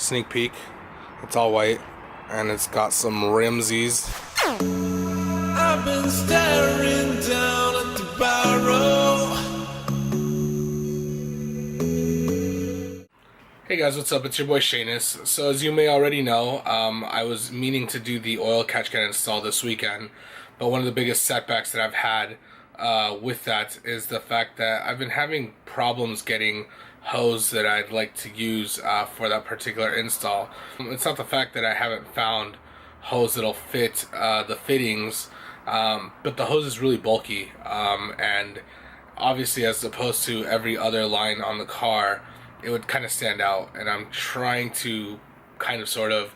sneak peek. It's all white and it's got some rimsies. I've been staring down at the barrel. Hey guys, what's up? It's your boy Shanus. So as you may already know, I was meaning to do the oil catch can install this weekend, but one of the biggest setbacks that I've had with that is the fact that I've been having problems getting hose that I'd like to use for that particular install. It's not the fact that I haven't found hose that'll fit the fittings, but the hose is really bulky, and obviously as opposed to every other line on the car, it would kind of stand out, and I'm trying to kind of sort of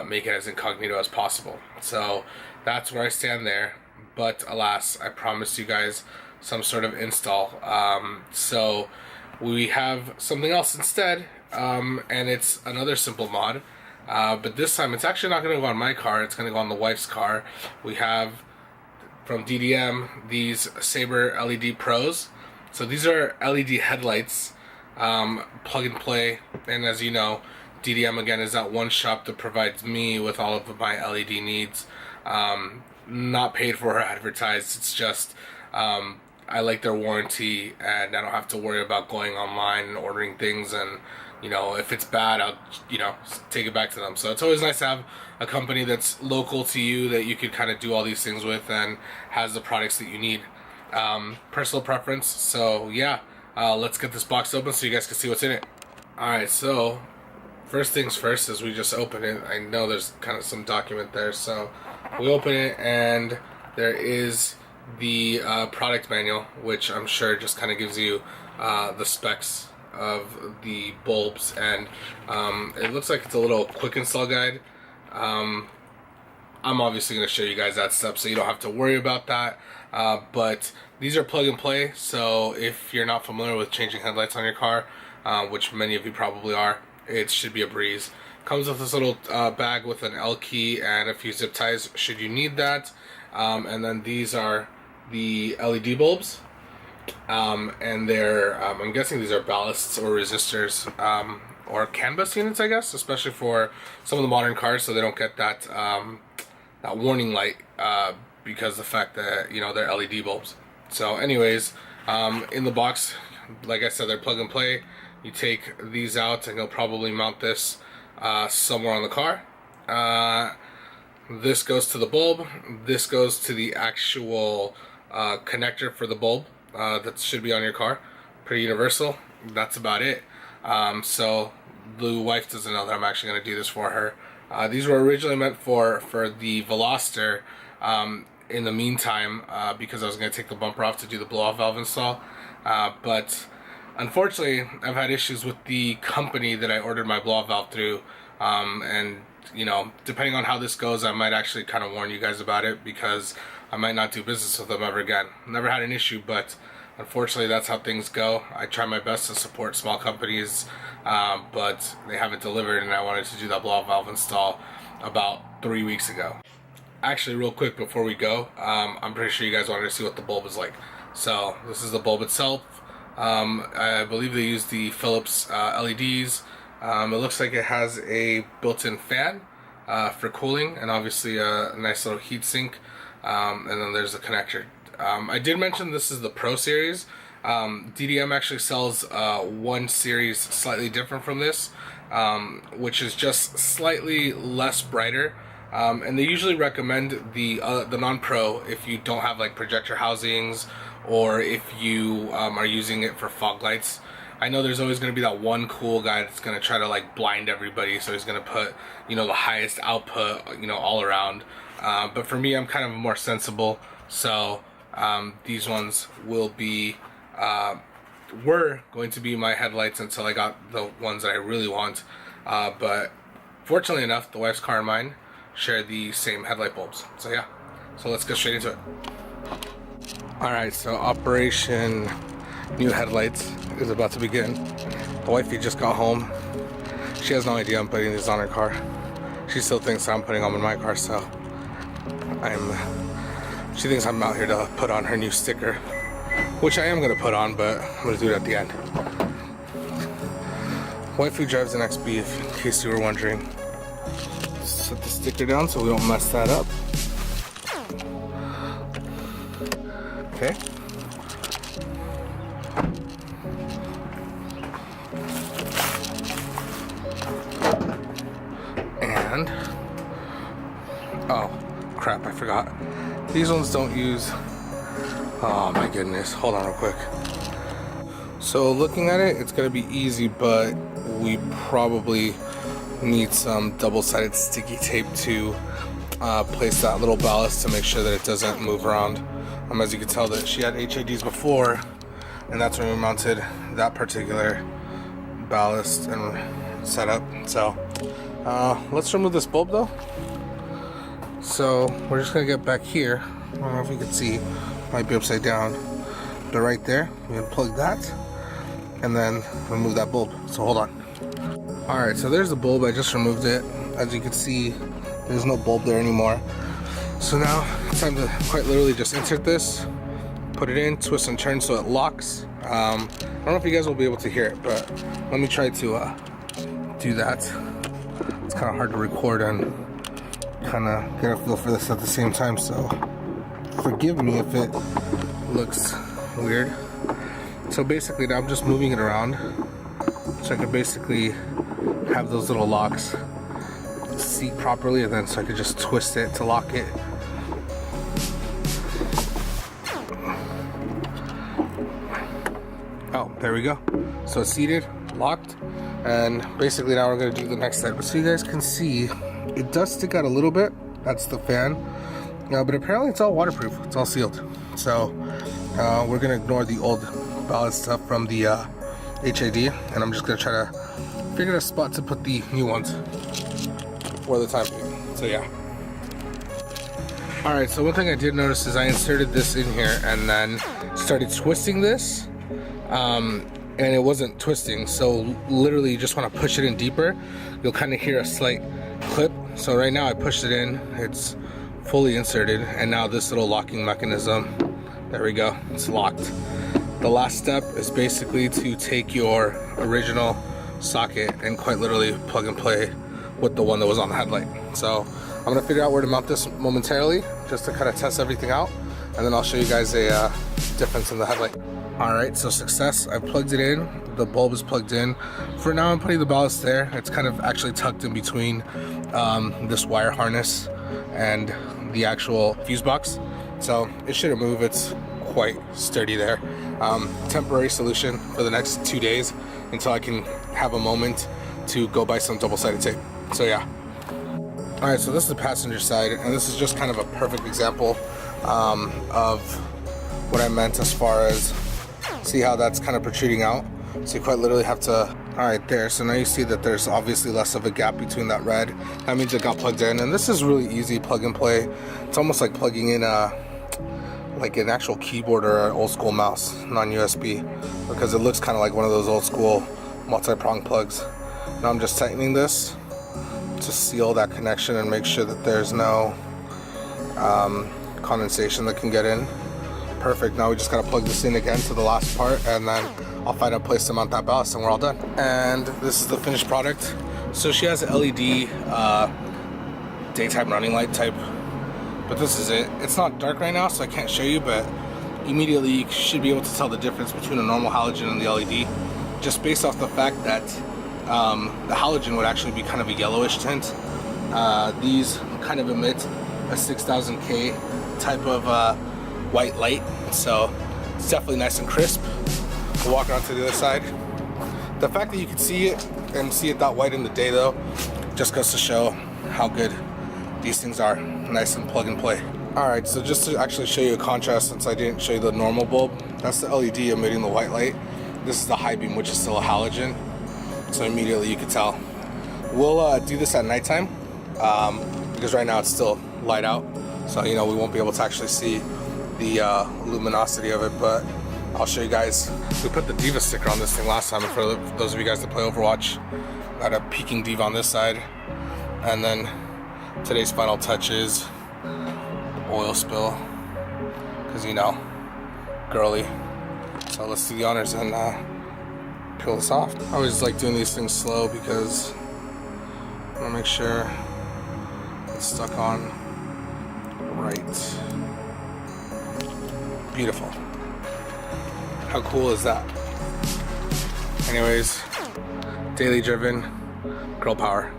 make it as incognito as possible. So that's where I stand there, but alas, I promised you guys some sort of install. So we have something else instead, and it's another simple mod, but this time it's actually not going to go on my car, it's going to go on the wife's car. We have from DDM these Sabre LED Pros. So these are LED headlights, plug and play, and as you know, DDM again is that one shop that provides me with all of my LED needs. Not paid for or advertised, it's just I like their warranty, and I don't have to worry about going online and ordering things, and you know, if it's bad, I'll, you know, take it back to them. So it's always nice to have a company that's local to you that you could kind of do all these things with and has the products that you need. Personal preference. So yeah, let's get this box open so you guys can see what's in it. Alright, so first things first is we just open it. I know there's kind of some document there, so we open it and there is the product manual, which I'm sure just kind of gives you the specs of the bulbs, and it looks like it's a little quick install guide. I'm obviously going to show you guys that stuff so you don't have to worry about that, but these are plug and play, so if you're not familiar with changing headlights on your car, which many of you probably are, it should be a breeze. Comes with this little bag with an L key and a few zip ties should you need that, and then these are the LED bulbs, and they're I'm guessing these are ballasts or resistors, or CAN bus units, I guess, especially for some of the modern cars, so they don't get that that warning light because of the fact that, you know, they're LED bulbs. So anyways, in the box, like I said, they're plug and play. You take these out and you'll probably mount this somewhere on the car. This goes to the bulb, this goes to the actual connector for the bulb that should be on your car. Pretty universal. That's about it. So the wife doesn't know that I'm actually going to do this for her. These were originally meant for the Veloster in the meantime, because I was going to take the bumper off to do the blow-off valve install, but unfortunately I've had issues with the company that I ordered my blow-off valve through, and you know, depending on how this goes, I might actually kind of warn you guys about it, because I might not do business with them ever again. Never had an issue, but unfortunately that's how things go. I try my best to support small companies, but they haven't delivered, and I wanted to do that blow-off valve install about 3 weeks ago. Actually, real quick before we go, I'm pretty sure you guys wanted to see what the bulb is like. So this is the bulb itself. I believe they use the Philips LEDs. It looks like it has a built-in fan for cooling, and obviously a nice little heat sink, and then there's a connector. I did mention this is the Pro Series. DDM actually sells one series slightly different from this, which is just slightly less brighter, and they usually recommend the non-Pro if you don't have like projector housings, or if you are using it for fog lights. I know there's always going to be that one cool guy that's going to try to like blind everybody, so he's going to put, you know, the highest output, you know, all around. But for me, I'm kind of more sensible, so these ones will be were going to be my headlights until I got the ones that I really want. But fortunately enough, the wife's car and mine share the same headlight bulbs. So yeah, so let's get straight into it. Alright, so Operation New Headlights is about to begin. The wifey just got home. She has no idea I'm putting these on her car. She still thinks I'm putting them in my car, so she thinks I'm out here to put on her new sticker, which I am going to put on, but I'm going to do it at the end. Wifey drives an XB, in case you were wondering. Set the sticker down so we don't mess that up. Okay. And oh crap, I forgot. These ones don't use. Oh my goodness, hold on real quick. So looking at it, it's gonna be easy, but we probably need some double-sided sticky tape to place that little ballast to make sure that it doesn't move around. As you can tell, that she had HIDs before, and that's when we mounted that particular ballast and setup. So let's remove this bulb though. So we're just gonna get back here. I don't know if you can see, might be upside down, but right there, we unplug that and then remove that bulb. So hold on. Alright, so there's the bulb. I just removed it. As you can see, there's no bulb there anymore. So now it's time to quite literally just insert this, put it in, twist and turn so it locks. I don't know if you guys will be able to hear it, but let me try to do that. It's kind of hard to record and kind of get a feel for this at the same time, so forgive me if it looks weird. So basically now I'm just moving it around so I can basically have those little locks seat properly, and then so I could just twist it to lock it. Oh, there we go. So it's seated, locked, and basically now we're going to do the next step. So you guys can see it does stick out a little bit. That's the fan, but apparently it's all waterproof. It's all sealed. So we're going to ignore the old ballast stuff from the HID, and I'm just going to try to figure out a spot to put the new ones for the time being. So yeah. Alright, so one thing I did notice is I inserted this in here and then started twisting this, and it wasn't twisting. So literally you just want to push it in deeper. You'll kind of hear a slight clip. So right now I pushed it in, it's fully inserted, and now this little locking mechanism, there we go, it's locked. The last step is basically to take your original socket and quite literally plug and play with the one that was on the headlight. So I'm gonna figure out where to mount this momentarily just to kind of test everything out, and then I'll show you guys a difference in the headlight. Alright, so success. I've plugged it in, the bulb is plugged in. For now I'm putting the ballast there. It's kind of actually tucked in between this wire harness and the actual fuse box, so it shouldn't move. It's quite sturdy there. Temporary solution for the next 2 days until I can have a moment to go buy some double-sided tape. So yeah. Alright, so this is the passenger side, and this is just kind of a perfect example of what I meant as far as, see how that's kind of protruding out? So you quite literally have to, alright there, so now you see that there's obviously less of a gap between that red. That means it got plugged in, and this is really easy plug and play. It's almost like plugging in like an actual keyboard or an old school mouse, non-USB, because it looks kind of like one of those old school multi-prong plugs. Now I'm just tightening this to seal that connection and make sure that there's no condensation that can get in. Perfect. Now we just gotta plug this in again to the last part, and then I'll find a place to mount that ballast and we're all done. And this is the finished product. So she has an LED daytime running light type, but this is it. It's not dark right now, so I can't show you, but immediately you should be able to tell the difference between a normal halogen and the LED, just based off the fact that the halogen would actually be kind of a yellowish tint. These kind of emit a 6000K type of white light, so it's definitely nice and crisp. We'll walk around to the other side. The fact that you can see it and see it that white in the day though, just goes to show how good these things are, nice and plug and play. Alright, so just to actually show you a contrast, since I didn't show you the normal bulb, that's the LED emitting the white light. This is the high beam, which is still a halogen, so immediately you can tell. We'll do this at nighttime, because right now it's still light out, so you know we won't be able to actually see the luminosity of it, but I'll show you guys. We put the Diva sticker on this thing last time, and for those of you guys that play Overwatch, got a peeking Diva on this side, and then today's final touch is oil spill, because you know, girly. So let's do the honors and peel this off. I always like doing these things slow because I want to make sure it's stuck on right. Beautiful. How cool is that? Anyways, daily driven, girl power.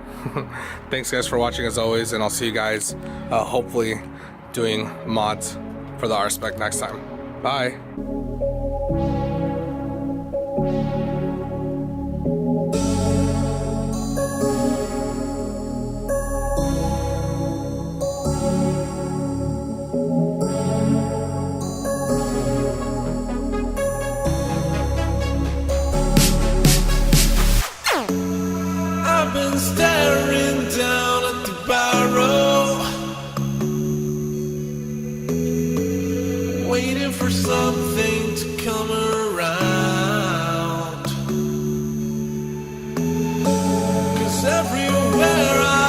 Thanks guys for watching as always, and I'll see you guys hopefully doing mods for the R-Spec next time. Bye. I've been staring down at the barrel, waiting for something to come around. 'Cause everywhere I